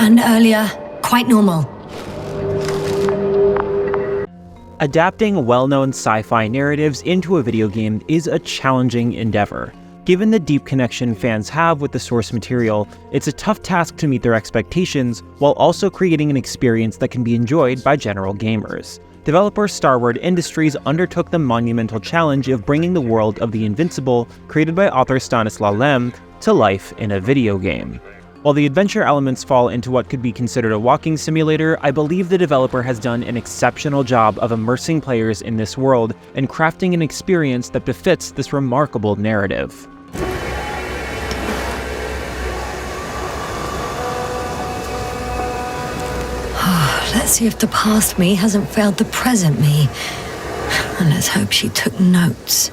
And earlier, quite normal. Adapting well-known sci-fi narratives into a video game is a challenging endeavor. Given the deep connection fans have with the source material, it's a tough task to meet their expectations while also creating an experience that can be enjoyed by general gamers. Developer Starward Industries undertook the monumental challenge of bringing the world of the Invincible, created by author Stanislaw Lem, to life in a video game. While the adventure elements fall into what could be considered a walking simulator, I believe the developer has done an exceptional job of immersing players in this world and crafting an experience that befits this remarkable narrative. Let's see if the past me hasn't failed the present me. And let's hope she took notes.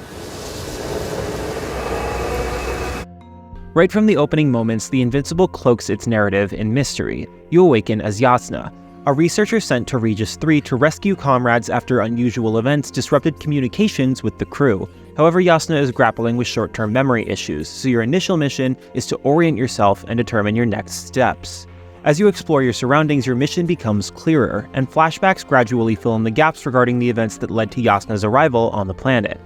Right from the opening moments, the Invincible cloaks its narrative in mystery. You awaken as Yasna, a researcher sent to Regis 3 to rescue comrades after unusual events disrupted communications with the crew. However, Yasna is grappling with short-term memory issues, so your initial mission is to orient yourself and determine your next steps. As you explore your surroundings, your mission becomes clearer, and flashbacks gradually fill in the gaps regarding the events that led to Yasna's arrival on the planet.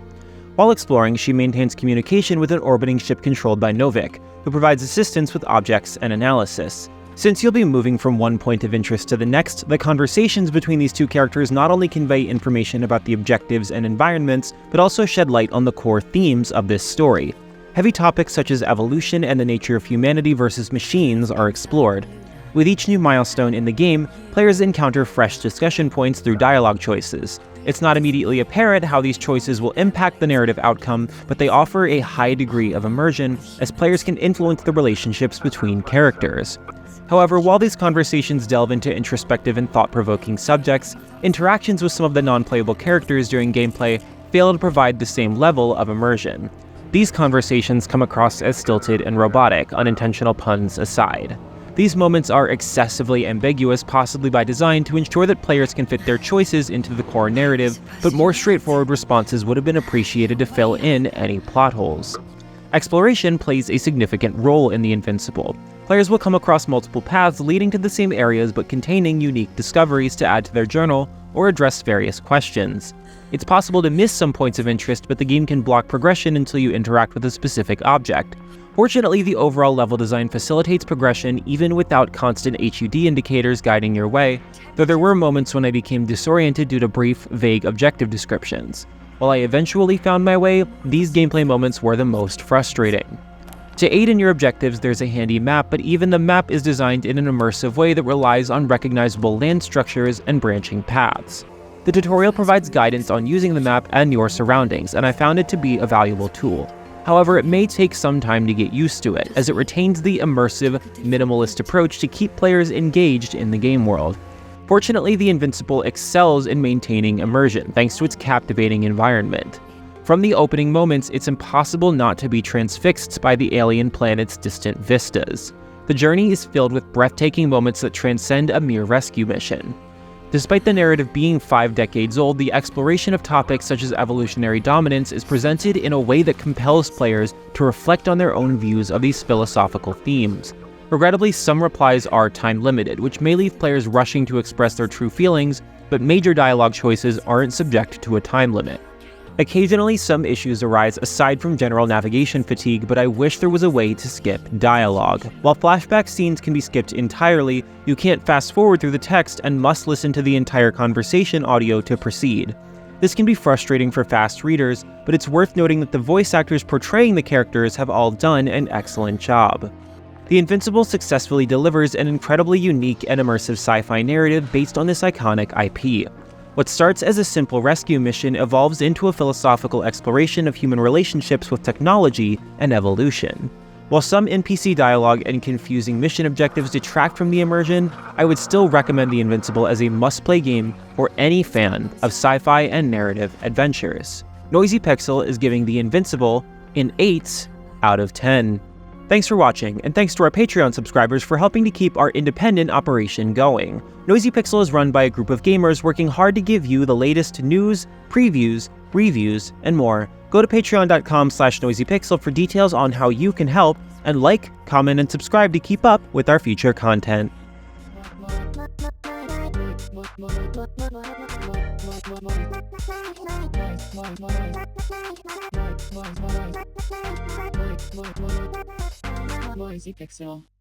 While exploring, she maintains communication with an orbiting ship controlled by Novik, who provides assistance with objects and analysis. Since you'll be moving from one point of interest to the next, the conversations between these two characters not only convey information about the objectives and environments, but also shed light on the core themes of this story. Heavy topics such as evolution and the nature of humanity versus machines are explored. With each new milestone in the game, players encounter fresh discussion points through dialogue choices. It's not immediately apparent how these choices will impact the narrative outcome, but they offer a high degree of immersion, as players can influence the relationships between characters. However, while these conversations delve into introspective and thought-provoking subjects, interactions with some of the non-playable characters during gameplay fail to provide the same level of immersion. These conversations come across as stilted and robotic, unintentional puns aside. These moments are excessively ambiguous, possibly by design, to ensure that players can fit their choices into the core narrative, but more straightforward responses would have been appreciated to fill in any plot holes. Exploration plays a significant role in the Invincible. Players will come across multiple paths leading to the same areas but containing unique discoveries to add to their journal or address various questions. It's possible to miss some points of interest, but the game can block progression until you interact with a specific object. Fortunately, the overall level design facilitates progression even without constant HUD indicators guiding your way, though there were moments when I became disoriented due to brief, vague objective descriptions. While I eventually found my way, these gameplay moments were the most frustrating. To aid in your objectives, there's a handy map, but even the map is designed in an immersive way that relies on recognizable land structures and branching paths. The tutorial provides guidance on using the map and your surroundings, and I found it to be a valuable tool. However, it may take some time to get used to it, as it retains the immersive, minimalist approach to keep players engaged in the game world. Fortunately, the Invincible excels in maintaining immersion, thanks to its captivating environment. From the opening moments, it's impossible not to be transfixed by the alien planet's distant vistas. The journey is filled with breathtaking moments that transcend a mere rescue mission. Despite the narrative being 5 decades old, the exploration of topics such as evolutionary dominance is presented in a way that compels players to reflect on their own views of these philosophical themes. Regrettably, some replies are time-limited, which may leave players rushing to express their true feelings, but major dialogue choices aren't subject to a time limit. Occasionally, some issues arise aside from general navigation fatigue, but I wish there was a way to skip dialogue. While flashback scenes can be skipped entirely, you can't fast forward through the text and must listen to the entire conversation audio to proceed. This can be frustrating for fast readers, but it's worth noting that the voice actors portraying the characters have all done an excellent job. The Invincible successfully delivers an incredibly unique and immersive sci-fi narrative based on this iconic IP. What starts as a simple rescue mission evolves into a philosophical exploration of human relationships with technology and evolution. While some NPC dialogue and confusing mission objectives detract from the immersion, I would still recommend The Invincible as a must-play game for any fan of sci-fi and narrative adventures. Noisy Pixel is giving The Invincible an 8 out of 10. Thanks for watching, and thanks to our Patreon subscribers for helping to keep our independent operation going. Noisy Pixel is run by a group of gamers working hard to give you the latest news, previews, reviews, and more. Go to patreon.com/noisypixel for details on how you can help, and like, comment, and subscribe to keep up with our future content. Noisy Pixel.